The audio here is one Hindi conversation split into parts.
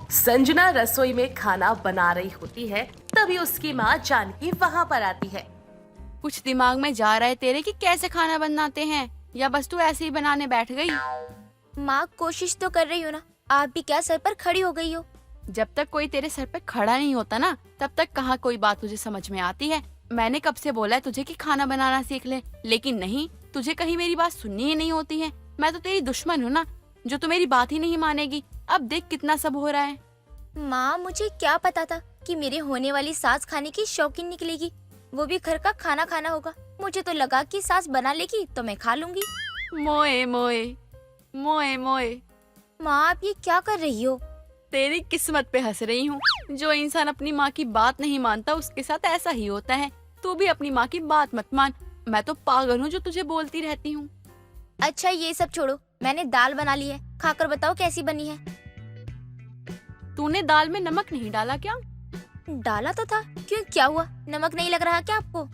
संजना रसोई में खाना बना रही होती है, तभी उसकी माँ जानकी वहाँ पर आती है। कुछ दिमाग में जा रहा है तेरे कि कैसे खाना बनाते हैं, या बस तू ऐसे ही बनाने बैठ गई? माँ कोशिश तो कर रही हो ना, आप भी क्या सर पर खड़ी हो गई हो। जब तक कोई तेरे सर पे खड़ा नहीं होता ना, तब तक कहाँ कोई बात तुझे समझ में आती है। मैंने कब से बोला है तुझे कि खाना बनाना सीख ले, लेकिन नहीं, तुझे कहीं मेरी बात सुननी ही नहीं होती है। मैं तो तेरी दुश्मन हूँ ना, जो तू मेरी बात ही नहीं मानेगी। अब देख कितना सब हो रहा है। माँ मुझे क्या पता था कि मेरे होने वाली सास खाने की शौकीन निकलेगी, वो भी घर का खाना खाना होगा। मुझे तो लगा कि सास बना लेगी तो मैं खा लूंगी। मोए मोए मोए मोए, माँ आप ये क्या कर रही हो? तेरी किस्मत पे हंस रही हूँ। जो इंसान अपनी माँ की बात नहीं मानता उसके साथ ऐसा ही होता है। तू भी अपनी माँ की बात मत मान। मैं तो पागल हूँ जो तुझे बोलती रहती हूँ। अच्छा ये सब छोड़ो, मैंने दाल बना ली है, खाकर बताओ कैसी बनी है। तूने दाल में नमक नहीं डाला क्या? डाला तो था, क्यों क्या हुआ? नमक नहीं लग रहा क्या आपको?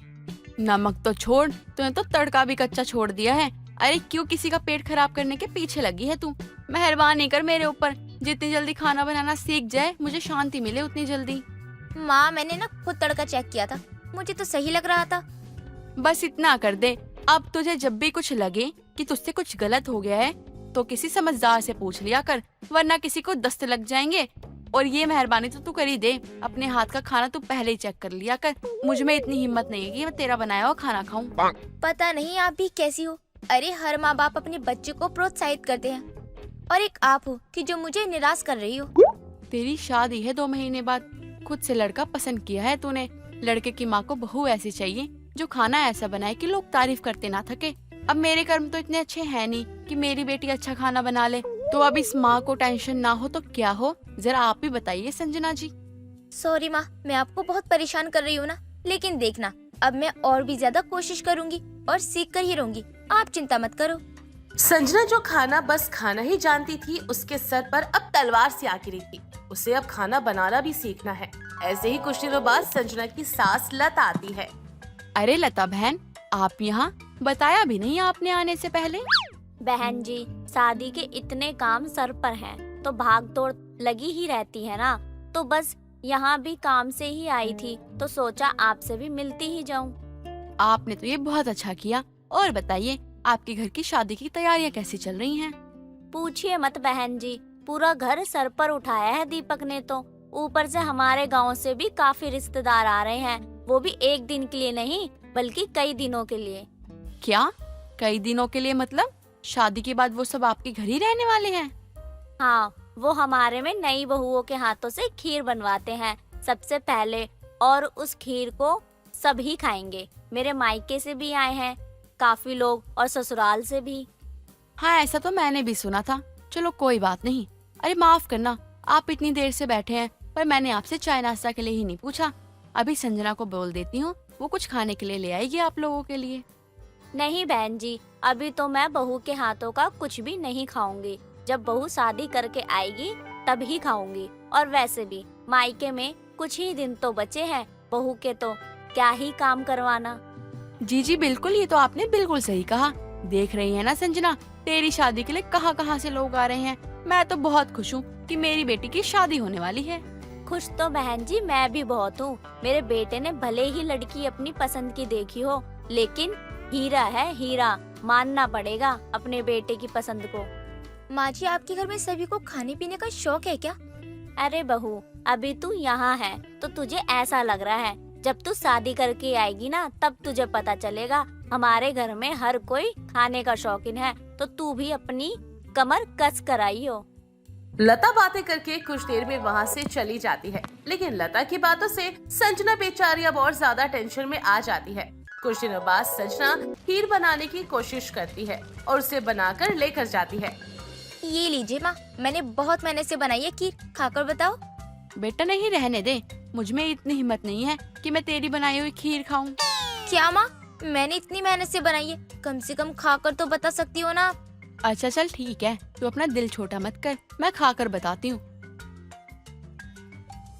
नमक तो छोड़, तूने तो तड़का भी कच्चा छोड़ दिया है। अरे क्यों किसी का पेट खराब करने के पीछे लगी है तू? मेहरबानी कर मेरे ऊपर, जितनी जल्दी खाना बनाना सीख जाए मुझे शांति मिले उतनी जल्दी। माँ मैंने ना खुद तड़का चेक किया था, मुझे तो सही लग रहा था। बस इतना कर दे। अब तुझे जब भी कुछ लगे कि तुझसे कुछ गलत हो गया है तो किसी समझदार से पूछ लिया कर, वरना किसी को दस्त लग जाएंगे। और ये मेहरबानी तो तू कर ही दे, अपने हाथ का खाना तू पहले ही चेक कर लिया कर। मुझ में इतनी हिम्मत नहीं है कि मैं तेरा बनाया हुआ खाना खाऊं। पता नहीं आप भी कैसी हो। अरे हर माँ बाप अपने बच्चे को प्रोत्साहित करते हैं, और एक आप हो कि जो मुझे निराश कर रही हो। तेरी शादी है 2 महीने बाद, खुद से लड़का पसंद किया है तूने। लड़के की माँ को बहू ऐसी चाहिए जो खाना ऐसा बनाए कि लोग तारीफ करते ना थके। अब मेरे कर्म तो इतने अच्छे हैं नहीं कि मेरी बेटी अच्छा खाना बना ले, तो अब इस माँ को टेंशन ना हो तो क्या हो, जरा आप ही बताइए संजना जी। सॉरी माँ, मैं आपको बहुत परेशान कर रही हूँ ना, लेकिन देखना अब मैं और भी ज्यादा कोशिश करूँगी और सीख कर ही रहूंगी। आप चिंता मत करो। संजना जो खाना बस खाना ही जानती थी, उसके सर पर अब तलवार सी आ गिरी थी। उसे अब खाना बनाना भी सीखना है। ऐसे ही कुछ दिनों बाद संजना की सास लता आती है। अरे लता बहन, आप यहाँ? बताया भी नहीं आपने आने से पहले। बहन जी, शादी के इतने काम सर पर हैं, तो भाग दौड़ लगी ही रहती है ना, तो बस यहाँ भी काम से ही आई थी, तो सोचा आपसे भी मिलती ही जाऊं। आपने तो ये बहुत अच्छा किया। और बताइए, आपके घर की शादी की तैयारियां कैसी चल रही हैं? पूछिए मत बहन जी, पूरा घर सर पर उठाया है दीपक ने तो। ऊपर से हमारे गांव से भी काफी रिश्तेदार आ रहे हैं, वो भी एक दिन के लिए नहीं बल्कि कई दिनों के लिए। क्या कई दिनों के लिए? मतलब शादी के बाद वो सब आपके घर ही रहने वाले हैं? हाँ, वो हमारे में नई बहुओं के हाथों से खीर बनवाते हैं सबसे पहले, और उस खीर को सभी खाएंगे। मेरे मायके से भी आए हैं काफी लोग, और ससुराल से भी। हाँ, ऐसा तो मैंने भी सुना था। चलो कोई बात नहीं। अरे माफ करना, आप इतनी देर से बैठे हैं, पर मैंने आपसे चाय नाश्ता के लिए ही नहीं पूछा। अभी संजना को बोल देती हूँ, वो कुछ खाने के लिए ले आएगी आप लोगों के लिए। नहीं बहन जी, अभी तो मैं बहू के हाथों का कुछ भी नहीं खाऊंगी। जब बहू शादी करके आएगी तब ही खाऊंगी। और वैसे भी मायके में कुछ ही दिन तो बचे हैं, बहू के तो क्या ही काम करवाना। जी जी बिल्कुल, ये तो आपने बिल्कुल सही कहा। देख रही है ना संजना, तेरी शादी के लिए कहाँ कहाँ से लोग आ रहे हैं। मैं तो बहुत खुश हूँ कि मेरी बेटी की शादी होने वाली है। खुश तो बहन जी मैं भी बहुत हूँ। मेरे बेटे ने भले ही लड़की अपनी पसंद की देखी हो, लेकिन हीरा है हीरा, मानना पड़ेगा अपने बेटे की पसंद को। माँ जी आपके घर में सभी को खाने पीने का शौक है क्या? अरे बहू, अभी तू यहाँ है तो तुझे ऐसा लग रहा है, जब तू शादी करके आएगी ना तब तुझे पता चलेगा। हमारे घर में हर कोई खाने का शौकीन है, तो तू भी अपनी कमर कस कर आई हो। लता बातें करके कुछ देर में वहाँ से चली जाती है, लेकिन लता की बातों से संजना बेचारी अब और ज्यादा टेंशन में आ जाती है। कुछ दिनों बाद संजना खीर बनाने की कोशिश करती है और उसे बनाकर लेकर जाती है। ये लीजिए माँ, मैंने बहुत मेहनत से बनाई है खीर, खाकर बताओ। बेटा नहीं, रहने दे। मुझ में इतनी हिम्मत नहीं है कि मैं तेरी बनाई हुई खीर खाऊं। क्या माँ, मैंने इतनी मेहनत से बनाई है, कम से कम खाकर तो बता सकती हो ना। अच्छा चल ठीक है, तू अपना दिल छोटा मत कर, मैं खाकर बताती हूँ।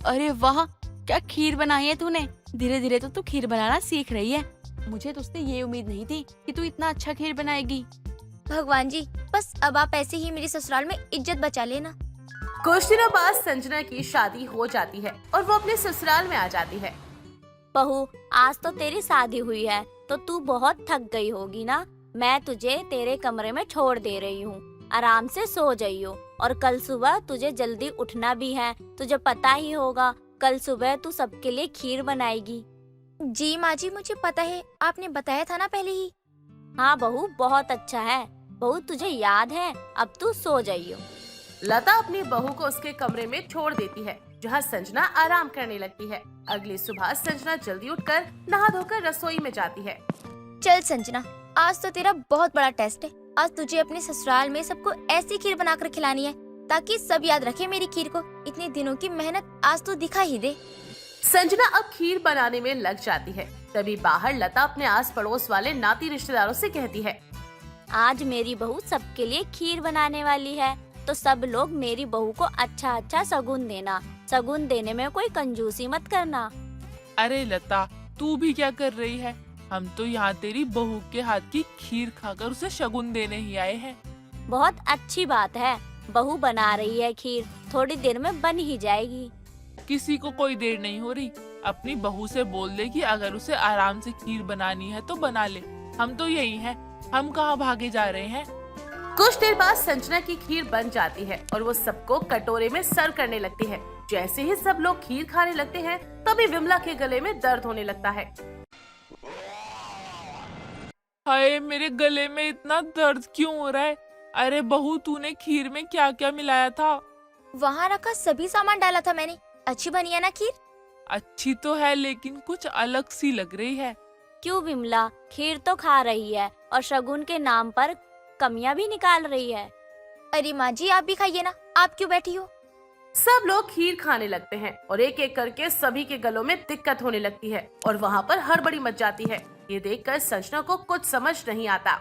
अरे वाह, क्या खीर बनाई है तूने। धीरे धीरे तो तू खीर बनाना सीख रही है। मुझे तुझसे ये उम्मीद नहीं थी कि तू इतना अच्छा खीर बनाएगी। भगवान जी, बस अब आप ऐसे ही मेरे ससुराल में इज्जत बचा लेना। कुछ दिनों बाद संजना की शादी हो जाती है और वो अपने ससुराल में आ जाती है। बहू, आज तो तेरी शादी हुई है तो तू बहुत थक गई होगी ना। मैं तुझे तेरे कमरे में छोड़ दे रही हूँ, आराम से सो जाइयो। और कल सुबह तुझे जल्दी उठना भी है। तुझे पता ही होगा कल सुबह तू सबके लिए खीर बनाएगी। जी माँ जी, मुझे पता है, आपने बताया था ना पहले ही। हाँ बहू, बहुत अच्छा है। बहू तुझे याद है, अब तू सो जाइयो। लता अपनी बहू को उसके कमरे में छोड़ देती है, जहाँ संजना आराम करने लगती है। अगली सुबह संजना जल्दी उठकर नहा धोकर रसोई में जाती है। चल संजना, आज तो तेरा बहुत बड़ा टेस्ट है। आज तुझे अपने ससुराल में सबको ऐसी खीर बनाकर खिलानी है ताकि सब याद रखे मेरी खीर को। इतने दिनों की मेहनत आज तो दिखा ही दे। संजना अब खीर बनाने में लग जाती है। तभी बाहर लता अपने आस पड़ोस वाले नाती रिश्तेदारों से कहती है, आज मेरी बहू सबके लिए खीर बनाने वाली है, तो सब लोग मेरी बहू को अच्छा अच्छा शगुन देना। शगुन देने में कोई कंजूसी मत करना। अरे लता, तू भी क्या कर रही है? हम तो यहाँ तेरी बहू के हाथ की खीर खाकर उसे शगुन देने ही आए हैं। बहुत अच्छी बात है, बहू बना रही है खीर, थोड़ी देर में बन ही जाएगी। किसी को कोई देर नहीं हो रही। अपनी बहू से बोल दे कि अगर उसे आराम से खीर बनानी है तो बना ले। हम तो यही हैं, हम कहाँ भागे जा रहे हैं। कुछ देर बाद संजना की खीर बन जाती है और वो सबको कटोरे में सर्व करने लगती है। जैसे ही सब लोग खीर खाने लगते हैं, तभी विमला के गले में दर्द होने लगता है। हाय, मेरे गले में इतना दर्द क्यों हो रहा है? अरे बहू, तूने खीर में क्या क्या मिलाया था? वहाँ रखा सभी सामान डाला था मैंने। अच्छी बनी है ना खीर? अच्छी तो है, लेकिन कुछ अलग सी लग रही है। क्यों विमला, खीर तो खा रही है और शगुन के नाम पर कमियां भी निकाल रही है। अरे माँ जी, आप भी खाइए ना, आप क्यों बैठी हो? सब लोग खीर खाने लगते हैं और एक एक करके सभी के गलों में दिक्कत होने लगती है और वहाँ पर हड़बड़ी मच जाती है। ये देखकर संजना को कुछ समझ नहीं आता।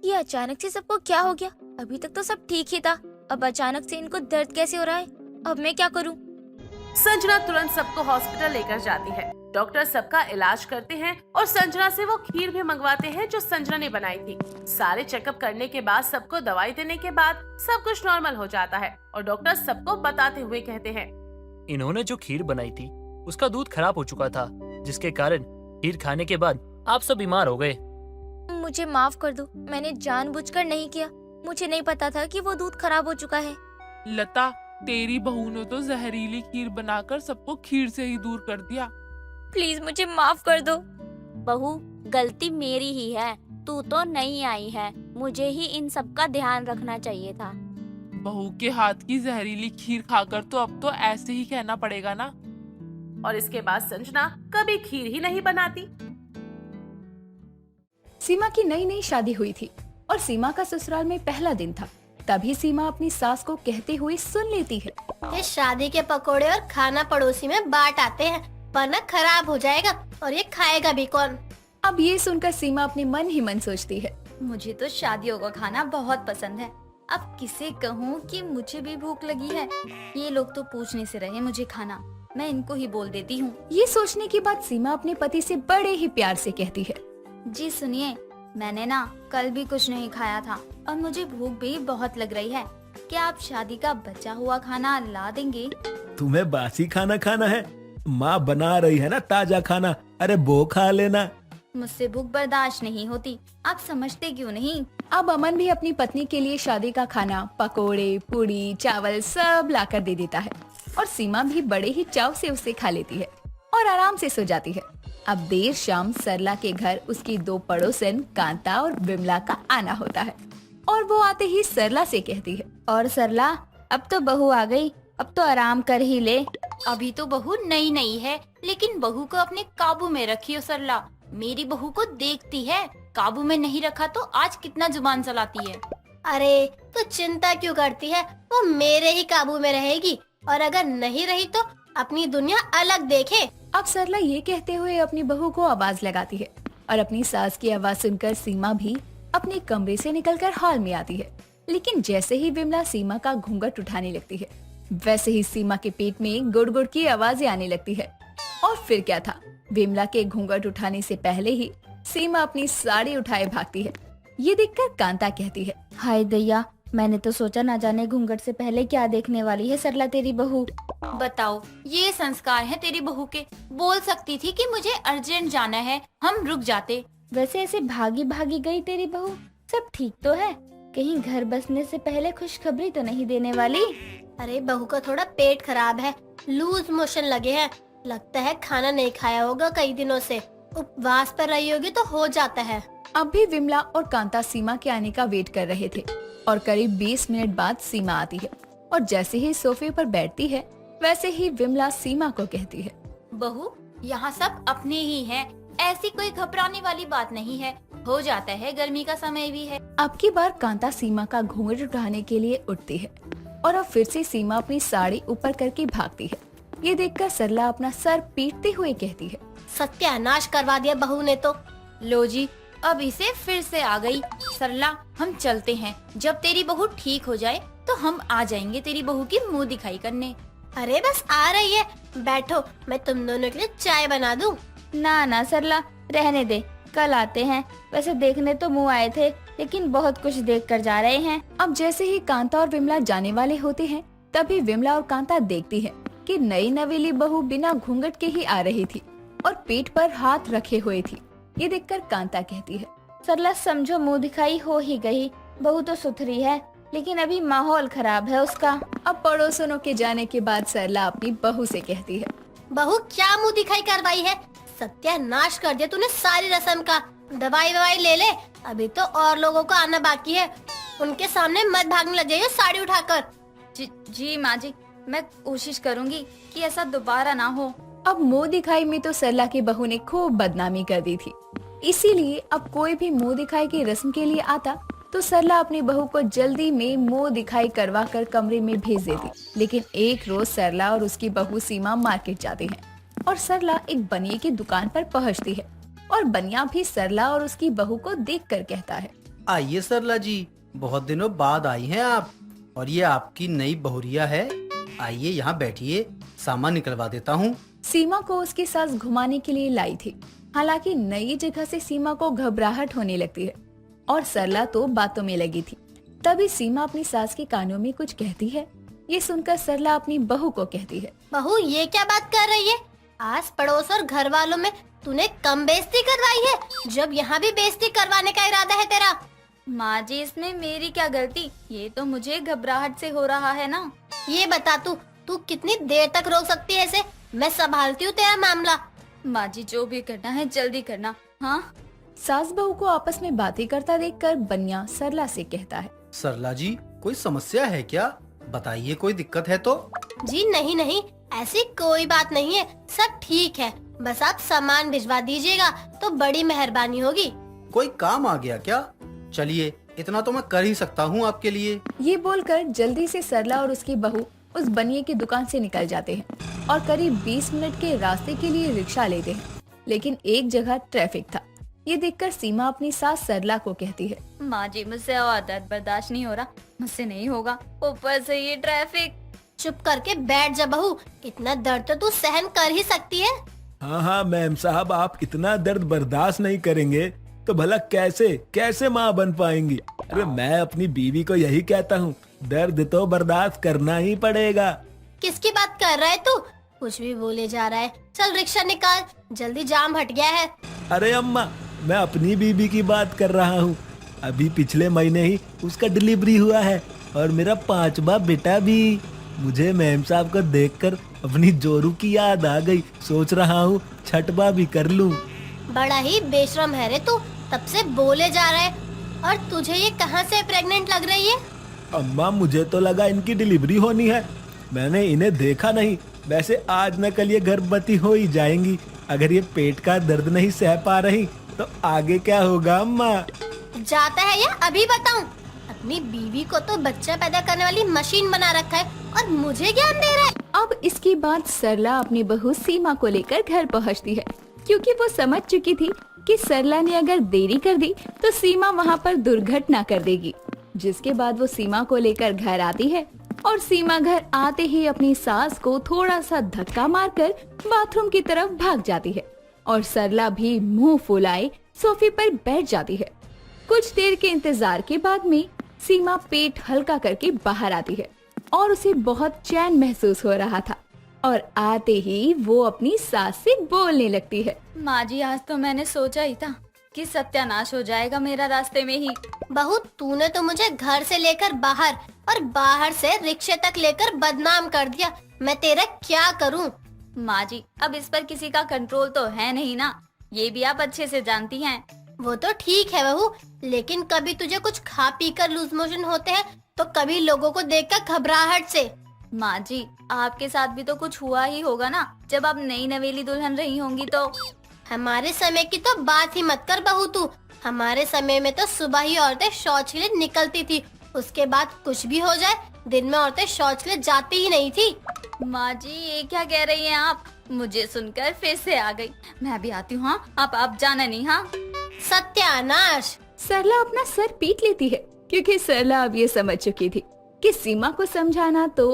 ये अचानक से सबको क्या हो गया? अभी तक तो सब ठीक ही था, अब अचानक से इनको दर्द कैसे हो रहा है? अब मैं क्या करूं? संजना तुरंत सबको हॉस्पिटल लेकर जाती है। डॉक्टर सबका इलाज करते हैं और संजना से वो खीर भी मंगवाते हैं जो संजना ने बनाई थी। सारे चेकअप करने के बाद सबको दवाई देने के बाद सब कुछ नॉर्मल हो जाता है और डॉक्टर सबको बताते हुए कहते हैं, इन्होंने जो खीर बनाई थी उसका दूध खराब हो चुका था, जिसके कारण खीर खाने के बाद आप सब बीमार हो गए। मुझे माफ कर दो, मैंने जानबूझकर नहीं किया। मुझे नहीं पता था कि वो दूध खराब हो चुका है। लता, तेरी बहू ने तो जहरीली खीर बनाकर सबको खीर से ही दूर कर दिया। प्लीज मुझे माफ कर दो। बहू, गलती मेरी ही है, तू तो नहीं आई है, मुझे ही इन सब का ध्यान रखना चाहिए था। बहू के हाथ की जहरीली खीर खाकर तो अब तो ऐसे ही कहना पड़ेगा ना। और इसके बाद संजना कभी खीर ही नहीं बनाती। सीमा की नई नई शादी हुई थी और सीमा का ससुराल में पहला दिन था। तभी सीमा अपनी सास को कहते हुए सुन लेती है, ये शादी के पकोड़े और खाना पड़ोसी में बांट आते हैं, वरना खराब हो जाएगा और ये खाएगा भी कौन। अब ये सुनकर सीमा अपने मन ही मन सोचती है, मुझे तो शादियों का खाना बहुत पसंद है। अब किसे कहूँ कि मुझे भी भूख लगी है। ये लोग तो पूछने से रहे मुझे खाना, मैं इनको ही बोल देती हूँ। ये सोचने के बाद सीमा अपने पति से बड़े ही प्यार से कहती है, जी सुनिए, मैंने ना कल भी कुछ नहीं खाया था और मुझे भूख भी बहुत लग रही है। क्या आप शादी का बचा हुआ खाना ला देंगे? तुम्हें बासी खाना खाना है? माँ बना रही है ना ताजा खाना, अरे वो खा लेना। मुझसे भूख बर्दाश्त नहीं होती, आप समझते क्यों नहीं? अब अमन भी अपनी पत्नी के लिए शादी का खाना, पकोड़े, पूरी, चावल सब लाकर दे देता है और सीमा भी बड़े ही चाव से उसे खा लेती है और आराम से सो जाती है। अब देर शाम सरला के घर उसकी दो पड़ोसन कांता और विमला का आना होता है और वो आते ही सरला से कहती है, और सरला, अब तो बहू आ गई, अब तो आराम कर ही ले। अभी तो बहू नई नई है, लेकिन बहू को अपने काबू में रखियो सरला। मेरी बहू को देखती है, काबू में नहीं रखा तो आज कितना जुबान चलाती है। अरे तू चिंता क्यों करती है, वो मेरे ही काबू में रहेगी, और अगर नहीं रही तो अपनी दुनिया अलग देखे। अब सरला ये कहते हुए अपनी बहू को आवाज लगाती है और अपनी सास की आवाज सुनकर सीमा भी अपने कमरे से निकलकर हॉल में आती है। लेकिन जैसे ही विमला सीमा का घूंघट उठाने लगती है, वैसे ही सीमा के पेट में गुड़ गुड़ की आवाजें आने लगती है। और फिर क्या था, विमला के घूंघट उठाने से पहले ही सीमा अपनी साड़ी उठाए भागती है। ये देखकर कांता कहती है, हाय दैया, मैंने तो सोचा ना जाने घूंघट से पहले क्या देखने वाली है सरला तेरी बहू। बताओ, ये संस्कार है तेरी बहू के। बोल सकती थी कि मुझे अर्जेंट जाना है, हम रुक जाते। वैसे ऐसे भागी भागी गई तेरी बहू। सब ठीक तो है? कहीं घर बसने से पहले खुशखबरी तो नहीं देने वाली? अरे बहू का थोड़ा पेट खराब है, लूज मोशन लगे हैं, लगता है खाना नहीं खाया होगा कई दिनों से, उपवास पर रही होगी तो हो जाता है। अब भी विमला और कांता सीमा के आने का वेट कर रहे थे और करीब 20 मिनट बाद सीमा आती है और जैसे ही सोफे पर बैठती है वैसे ही विमला सीमा को कहती है, बहू यहाँ सब अपने ही हैं, ऐसी कोई घबराने वाली बात नहीं है, हो जाता है, गर्मी का समय भी है। अब की बार कांता सीमा का घूंघट उठाने के लिए उठती है और अब फिर से सीमा अपनी साड़ी ऊपर करके भागती है। ये देखकर सरला अपना सर पीटते हुए कहती है, सत्यानाश करवा दिया बहू ने तो। लो जी, अब इसे फिर से आ गई। सरला, हम चलते हैं, जब तेरी बहू ठीक हो जाए तो हम आ जाएंगे तेरी बहू की मुंह दिखाई करने। अरे बस आ रही है, बैठो, मैं तुम दोनों के लिए चाय बना दूं। ना ना सरला, रहने दे, कल आते हैं। वैसे देखने तो मुँह आए थे, लेकिन बहुत कुछ देख कर जा रहे हैं। अब जैसे ही कांता और विमला जाने वाले होते हैं तभी विमला और कांता देखती है कि नई नवेली बहू बिना घूंघट के ही आ रही थी और पीठ पर हाथ रखे हुए थी। ये देखकर कांता कहती है, सरला समझो मुँह दिखाई हो ही गई। बहू तो सुथरी है, लेकिन अभी माहौल खराब है उसका। अब पड़ोसनों के जाने के बाद सरला अपनी बहू से कहती है, बहू क्या मुंह दिखाई करवाई है, सत्यानाश कर दिया तूने सारी रस्म का। दवाई ववाई ले ले, अभी तो और लोगों का आना बाकी है, उनके सामने मत भागने लग जाइए साड़ी उठाकर। जी माँ जी, मैं कोशिश करूँगी कि ऐसा दोबारा ना हो। अब मुंह दिखाई में तो सरला की बहू ने खूब बदनामी कर दी थी, इसीलिए अब कोई भी मुंह दिखाई की रस्म के लिए आता तो सरला अपनी बहू को जल्दी में मुंह दिखाई करवा कर कमरे में भेज देती। लेकिन एक रोज सरला और उसकी बहू सीमा मार्केट जाते हैं और सरला एक बनिए की दुकान पर पहुंचती है और बनिया भी सरला और उसकी बहू को देखकर कहता है, आइए सरला जी, बहुत दिनों बाद आई हैं आप, और ये आपकी नई बहुरिया है। आइए यहाँ बैठिए, सामान निकलवा देता हूँ। सीमा को उसकी सास घुमाने के लिए लाई थी। हालांकि नई जगह से सीमा को घबराहट होने लगती है और सरला तो बातों में लगी थी। तभी सीमा अपनी सास के कानों में कुछ कहती है। ये सुनकर सरला अपनी बहू को कहती है, बहू ये क्या बात कर रही है, आस पड़ोस और घर वालों में तूने कम बेइज्जती करवाई है, जब यहाँ भी बेइज्जती करवाने का इरादा है तेरा। माँ जी, इसमें मेरी क्या गलती, ये तो मुझे घबराहट से हो रहा है ना। ये बता तू कितनी देर तक रोक सकती है इसे, मैं संभालती हूँ तेरा मामला। माँ जी, जो भी करना है जल्दी करना। हाँ। सास बहू को आपस में बातें करता देखकर बनिया सरला से कहता है, सरला जी, कोई समस्या है क्या, बताइए, कोई दिक्कत है तो। जी नहीं नहीं, ऐसी कोई बात नहीं है, सब ठीक है, बस आप सामान भिजवा दीजिएगा तो बड़ी मेहरबानी होगी। कोई काम आ गया क्या? चलिए, इतना तो मैं कर ही सकता हूँ आपके लिए। ये बोलकर जल्दी से सरला और उसकी बहू उस बनिए की दुकान से निकल जाते हैं और करीब 20 मिनट के रास्ते के लिए रिक्शा लेते हैं। लेकिन एक जगह ट्रैफिक था। ये देखकर सीमा अपनी सास सरला को कहती है, माँ जी, मुझसे और दर्द बर्दाश्त नहीं हो रहा, मुझसे नहीं होगा, ऊपर से ये ट्रैफिक। चुप करके बैठ जा बहू, इतना दर्द तो तू सहन कर ही सकती है। हाँ मैम साहब, आप इतना दर्द बर्दाश्त नहीं करेंगे तो भला कैसे माँ बन पाएंगी। अरे मैं अपनी बीवी को यही कहता हूँ, दर्द तो बर्दाश्त करना ही पड़ेगा। किसकी बात कर रहा है तू, कुछ भी बोले जा रहा है। चल रिक्शा निकाल, जल्दी जाम हट गया है। अरे अम्मा, मैं अपनी बीबी की बात कर रहा हूँ, अभी पिछले महीने ही उसका डिलीवरी हुआ है और मेरा 5वां बेटा भी। मुझे मैम साहब को देखकर अपनी जोरू की याद आ गई, सोच रहा हूँ छठवा भी कर लूँ। बड़ा ही बेशरम है रे तू, तब से बोले जा रहा है। और तुझे ये कहाँ से प्रेग्नेंट लग रही है? अम्मा, मुझे तो लगा इनकी डिलीवरी होनी है, मैंने इन्हें देखा नहीं। वैसे आज न कल ये गर्भवती हो ही जाएंगी। अगर ये पेट का दर्द नहीं सह पा रही तो आगे क्या होगा अम्मा? जाता है या अभी बताऊं? अपनी बीवी को तो बच्चा पैदा करने वाली मशीन बना रखा है और मुझे ज्ञान दे रहा है। अब इसके बाद सरला अपनी बहू सीमा को लेकर घर पहुंचती है, क्योंकि वो समझ चुकी थी कि सरला ने अगर देरी कर दी तो सीमा वहां पर दुर्घटना कर देगी। जिसके बाद वो सीमा को लेकर घर आती है और सीमा घर आते ही अपनी सास को थोड़ा सा धक्का मारकर बाथरूम की तरफ भाग जाती है और सरला भी मुंह फुलाए सोफे पर बैठ जाती है। कुछ देर के इंतजार के बाद में सीमा पेट हल्का करके बाहर आती है और उसे बहुत चैन महसूस हो रहा था और आते ही वो अपनी सास से बोलने लगती है। माँ जी, आज तो मैंने सोचा ही था कि सत्यानाश हो जाएगा मेरा रास्ते में ही। बहू, तूने तो मुझे घर से लेकर बाहर और बाहर से रिक्शे तक लेकर बदनाम कर दिया। मैं तेरा क्या करूं? माँ जी, अब इस पर किसी का कंट्रोल तो है नहीं ना, ये भी आप अच्छे से जानती हैं। वो तो ठीक है बहू, लेकिन कभी तुझे कुछ खा पी कर लूज मोशन होते हैं तो कभी लोगों को देखकर घबराहट से। माँ जी, आपके साथ भी तो कुछ हुआ ही होगा ना, जब आप नई नवेली दुल्हन रही होंगी तो। हमारे समय की तो बात ही मत कर बहू तू। हमारे समय में तो सुबह ही औरतें शौच के लिए निकलती थी, उसके बाद कुछ भी हो जाए दिन में औरतें शौच के लिए जाती ही नहीं थी। माँ जी, ये क्या कह रही हैं आप? मुझे सुनकर फिर से आ गई। मैं भी आती हूँ। हाँ, आप जाना नहीं। हाँ, सत्यानाश। सरला अपना सर पीट लेती है क्योंकि सरला अब ये समझ चुकी थी कि सीमा को समझाना तो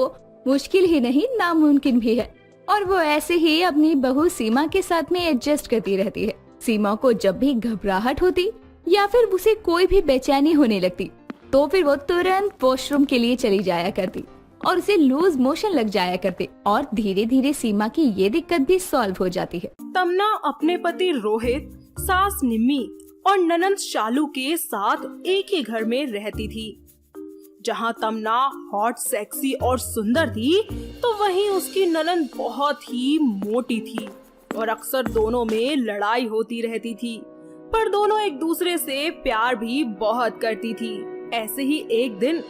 मुश्किल ही नहीं नामुमकिन भी है और वो ऐसे ही अपनी बहू सीमा के साथ में एडजस्ट करती रहती है। सीमा को जब भी घबराहट होती या फिर उसे कोई भी बेचैनी होने लगती तो फिर वो तुरंत वॉशरूम के लिए चली जाया करती और उसे लूज मोशन लग जाया करते और धीरे धीरे सीमा की ये दिक्कत भी सॉल्व हो जाती है। तमन्ना अपने पति रोहित, सास निम्मी और ननंद शालू के साथ एक ही घर में रहती थी। जहाँ तमन्ना हॉट, सेक्सी और सुंदर थी तो वहीं उसकी ननंद बहुत ही मोटी थी और अक्सर दोनों में लड़ाई होती रहती थी, पर दोनों एक दूसरे से प्यार भी बहुत करती थी। ऐसे ही एक दिन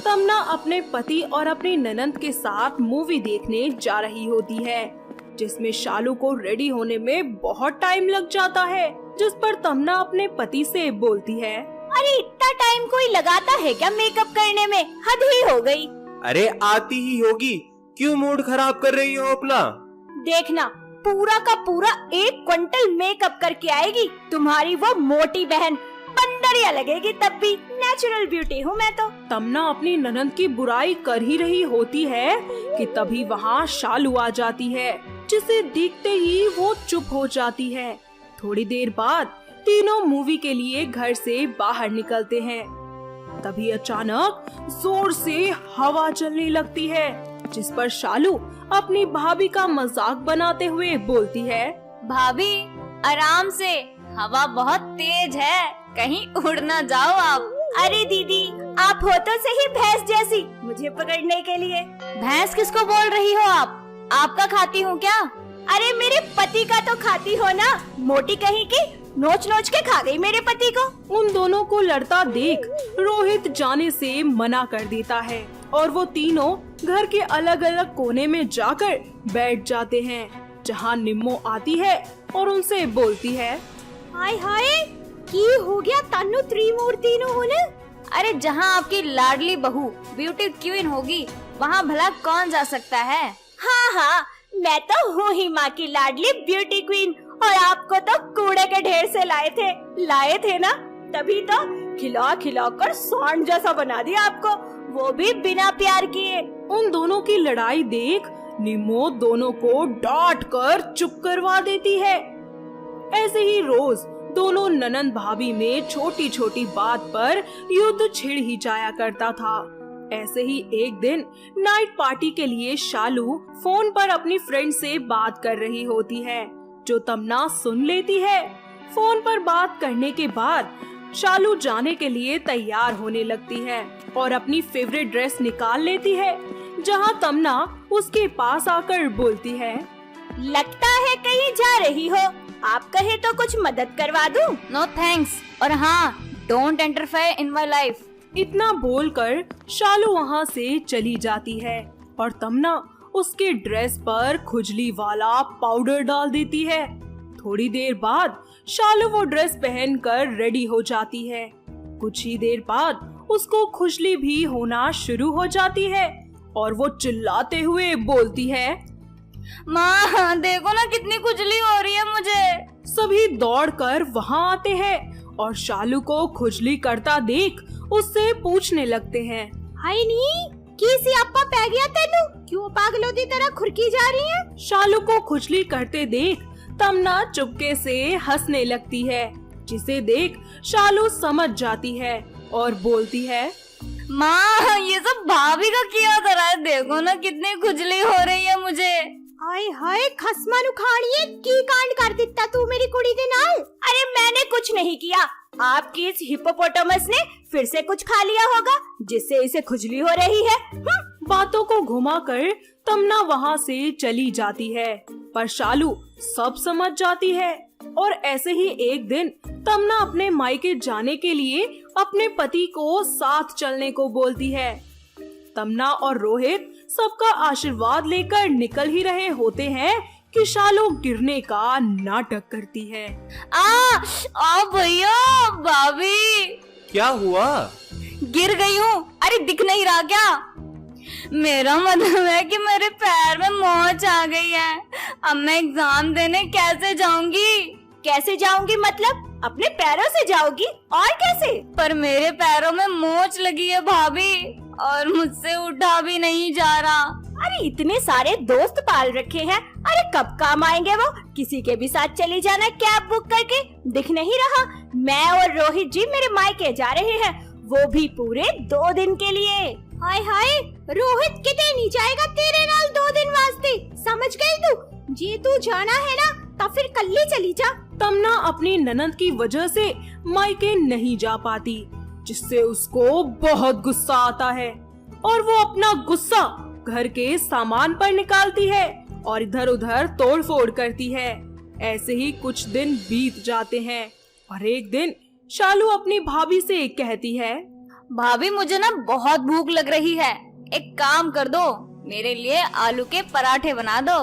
तमन्ना अपने पति और अपनी ननंद के साथ मूवी देखने जा रही होती है, जिसमें शालू को रेडी होने में बहुत टाइम लग जाता है, जिस पर तमन्ना अपने पति से बोलती है, अरे इतना टाइम कोई लगाता है क्या मेकअप करने में? हद ही हो गई। अरे आती ही होगी, क्यों मूड खराब कर रही हो अपना? देखना, पूरा का पूरा 1 क्विंटल मेकअप करके आएगी तुम्हारी वो मोटी बहन। बंदरिया लगेगी तब भी। नेचुरल ब्यूटी हूँ मैं तो। तमन्ना अपनी ननंद की बुराई कर ही रही होती है कि तभी वहाँ शालू आ जाती है, जिसे देखते ही वो चुप हो जाती है। थोड़ी देर बाद तीनों मूवी के लिए घर से बाहर निकलते हैं। तभी अचानक जोर से हवा चलने लगती है, जिस पर शालू अपनी भाभी का मजाक बनाते हुए बोलती है, भाभी आराम से, हवा बहुत तेज है, कहीं उड़ ना जाओ आप। अरे दीदी, आप हो तो सही भैंस जैसी मुझे पकड़ने के लिए। भैंस किसको बोल रही हो आप? आपका खाती हूँ क्या? अरे मेरे पति का तो खाती हो ना, मोटी कहीं की, नोच नोच के खा गई मेरे पति को। उन दोनों को लड़ता देख रोहित जाने से मना कर देता है और वो तीनों घर के अलग अलग कोने में जाकर बैठ जाते हैं, जहाँ निम्मो आती है और उनसे बोलती है, हाय हाय, की हो गया तानु त्रिमूर्ति नु होने? अरे जहाँ आपकी लाडली बहू ब्यूटी क्वीन होगी वहाँ भला कौन जा सकता है? हाँ हाँ, मैं तो हूँ ही माँ की लाडली ब्यूटी क्वीन, और आपको तो कूड़े के ढेर से लाए थे ना, तभी तो खिला खिला कर सांड जैसा बना दिया आपको, वो भी बिना प्यार किए। उन दोनों की लड़ाई देख निम्मो दोनों को डांट कर चुप करवा देती है। ऐसे ही रोज दोनों ननंद भाभी में छोटी छोटी बात पर युद्ध छिड़ ही जाया करता था। ऐसे ही एक दिन नाइट पार्टी के लिए शालू फोन पर अपनी फ्रेंड से बात कर रही होती है, जो तमन्ना सुन लेती है। फोन पर बात करने के बाद शालू जाने के लिए तैयार होने लगती है और अपनी फेवरेट ड्रेस निकाल लेती है, जहां तमन्ना उसके पास आकर बोलती है, लगता है कहीं जा रही हो, आप कहे तो कुछ मदद करवा दूं? नो थैंक्स, और हाँ, don't interfere in my life. इतना बोलकर शालू वहाँ से चली जाती है और तमन्ना उसके ड्रेस पर खुजली वाला पाउडर डाल देती है। थोड़ी देर बाद शालू वो ड्रेस पहनकर रेडी हो जाती है। कुछ ही देर बाद उसको खुजली भी होना शुरू हो जाती है और वो चिल्लाते हुए बोलती है, माँ देखो ना कितनी खुजली हो रही है मुझे। सभी दौड़कर वहाँ आते हैं और शालू को खुजली करता देख उससे पूछने लगते हैं, हाय नी, किसी आपा पै गया तेनू? क्यों पागलों की तरह खुरकी जा रही है? शालू को खुजली करते देख तमन्ना चुपके से हंसने लगती है, जिसे देख शालू समझ जाती है और बोलती है, माँ ये सब भाभी का किया करा है, देखो ना कितनी खुजली हो रही है मुझे। हाय हाय खसमा नुखाड़िए की कांड कर दिता तू मेरी कुड़ी दे नाल। अरे मैंने कुछ नहीं किया, आपकी इस हिप्पोपोटामस ने फिर से कुछ खा लिया होगा जिससे इसे खुजली हो रही है। बातों को घुमाकर तमन्ना वहाँ से चली जाती है, पर शालू सब समझ जाती है। और ऐसे ही एक दिन तमन्ना अपने मायके जाने के लिए अपने पति को साथ चलने को बोलती है। तमन्ना और रोहित सबका आशीर्वाद लेकर निकल ही रहे होते हैं कि शालू गिरने का नाटक करती है। आ भैया भाभी क्या हुआ? गिर गई हूँ। अरे दिख नहीं रहा क्या? मेरा मतलब है कि मेरे पैर में मोच आ गई है। अब मैं एग्जाम देने कैसे जाऊंगी? कैसे जाऊंगी मतलब? अपने पैरों से जाओगी और कैसे? पर मेरे पैरों में मोच लगी है भाभी और मुझसे उठा भी नहीं जा रहा। अरे इतने सारे दोस्त पाल रखे हैं, अरे कब काम आएंगे वो? किसी के भी साथ चली जाना कैब बुक करके। दिख नहीं रहा? मैं और रोहित जी मेरे मायके जा रहे हैं, वो भी पूरे 2 दिन के लिए। हाय हाय रोहित किते नहीं जाएगा तेरे नाल 2 दिन वास्ते, समझ गई तू? जे तू जाना है ना तो फिर कल ही चली जा। तमन्ना अपनी ननद की वजह से मायके नहीं जा पाती, जिससे उसको बहुत गुस्सा आता है और वो अपना गुस्सा घर के सामान पर निकालती है और इधर उधर तोड़ फोड़ करती है। ऐसे ही कुछ दिन बीत जाते हैं और एक दिन शालू अपनी भाभी से कहती है, भाभी मुझे ना बहुत भूख लग रही है, एक काम कर दो, मेरे लिए आलू के पराठे बना दो।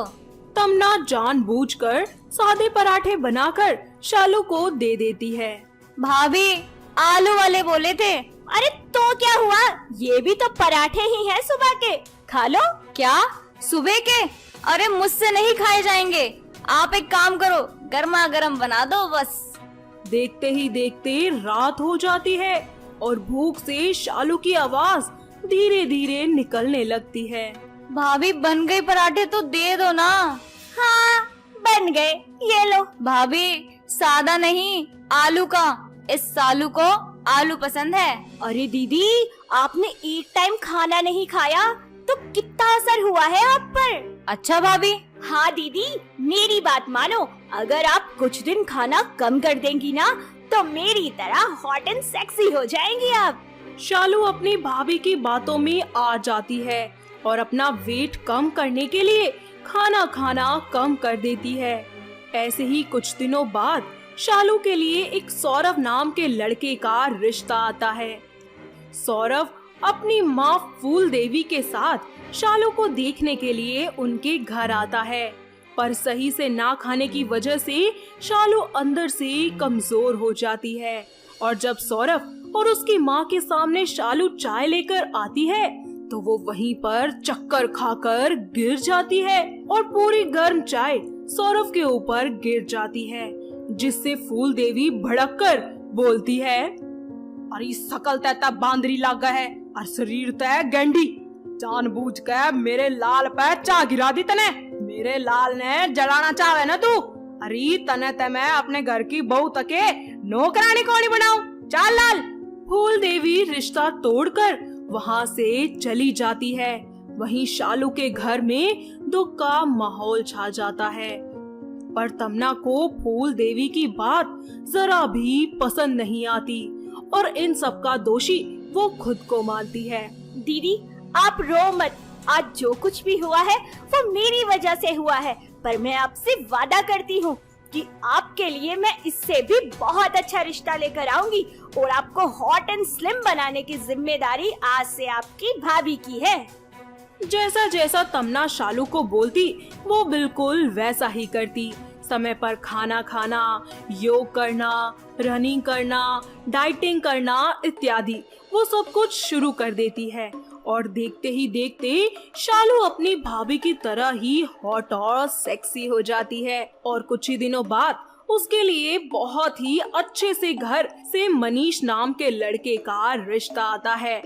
तमन्ना जानबूझकर सादे पराठे बनाकर शालू को दे देती है। भाभी आलू वाले बोले थे। अरे तो क्या हुआ, ये भी तो पराठे ही हैं सुबह के, खा लो। क्या सुबह के? अरे मुझसे नहीं खाए जाएंगे, आप एक काम करो गर्मा गर्म बना दो बस। देखते ही देखते रात हो जाती है और भूख से शालू की आवाज धीरे धीरे निकलने लगती है। भाभी बन गए पराठे तो दे दो ना। हाँ बन गए, ये लो। भाभी सादा नहीं, आलू का, इस सालू को आलू पसंद है। अरे दीदी आपने एक टाइम खाना नहीं खाया तो कितना असर हुआ है आप पर। अच्छा भाभी। हाँ दीदी मेरी बात मानो, अगर आप कुछ दिन खाना कम कर देंगी ना तो मेरी तरह हॉट एंड सेक्सी हो जाएंगी आप। शालू अपनी भाभी की बातों में आ जाती है और अपना वेट कम करने के लिए खाना खाना कम कर देती है। ऐसे ही कुछ दिनों बाद शालू के लिए एक सौरभ नाम के लड़के का रिश्ता आता है। सौरभ अपनी माँ फूल देवी के साथ शालू को देखने के लिए उनके घर आता है, पर सही से ना खाने की वजह से शालू अंदर से कमजोर हो जाती है। और जब सौरभ और उसकी माँ के सामने शालू चाय लेकर आती है तो वो वहीं पर चक्कर खाकर गिर जाती है और पूरी गर्म चाय सौरभ के ऊपर गिर जाती है, जिससे फूल देवी भड़क कर बोलती है, अरे सकल तय बांदरी लागा है और शरीर तय गेंडी, जानबूझ कर मेरे लाल पे चा गिरा दी तने। मेरे लाल ने जलाना चाहे ना तू। अरे तने ते मैं अपने घर की बहू तके नौकरानी कौनी बनाऊं, चल लाल। फूल देवी रिश्ता तोड़कर वहाँ से चली जाती है। वहीं शालू के घर में दुख का माहौल छा जाता है, पर तमन्ना को फूल देवी की बात जरा भी पसंद नहीं आती और इन सब का दोषी वो खुद को मानती है। दीदी आप रो मत, आज जो कुछ भी हुआ है वो मेरी वजह से हुआ है, पर मैं आपसे वादा करती हूँ कि आपके लिए मैं इससे भी बहुत अच्छा रिश्ता लेकर आऊंगी और आपको हॉट एंड स्लिम बनाने की जिम्मेदारी आज से आपकी भाभी की है। जैसा जैसा तमन्ना शालू को बोलती वो बिल्कुल वैसा ही करती। समय पर खाना खाना, योग करना, रनिंग करना, डाइटिंग करना इत्यादि वो सब कुछ शुरू कर देती है और देखते ही देखते शालू अपनी भाभी की तरह ही हॉट और सेक्सी हो जाती है। और कुछ ही दिनों बाद उसके लिए बहुत ही अच्छे से घर से मनीष नाम के लड़के का रिश्ता आता है।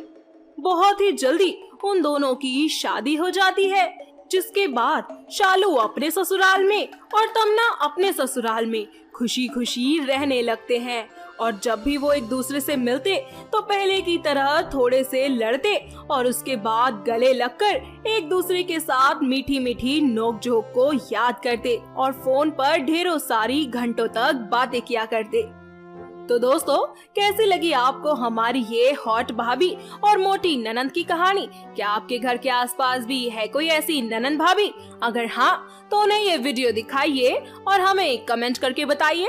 बहुत ही जल्दी उन दोनों की शादी हो जाती है, जिसके बाद शालू अपने ससुराल में और तमन्ना अपने ससुराल में खुशी खुशी रहने लगते हैं और जब भी वो एक दूसरे से मिलते तो पहले की तरह थोड़े से लड़ते और उसके बाद गले लगकर एक दूसरे के साथ मीठी मीठी नोकझोंक को याद करते और फोन पर ढेरों सारी घंटों तक बातें किया करते। तो दोस्तों, कैसी लगी आपको हमारी ये हॉट भाभी और मोटी ननंद की कहानी? क्या आपके घर के आसपास भी है कोई ऐसी ननंद भाभी? अगर हाँ, तो उन्हें ये वीडियो दिखाइए और हमें कमेंट करके बताइए।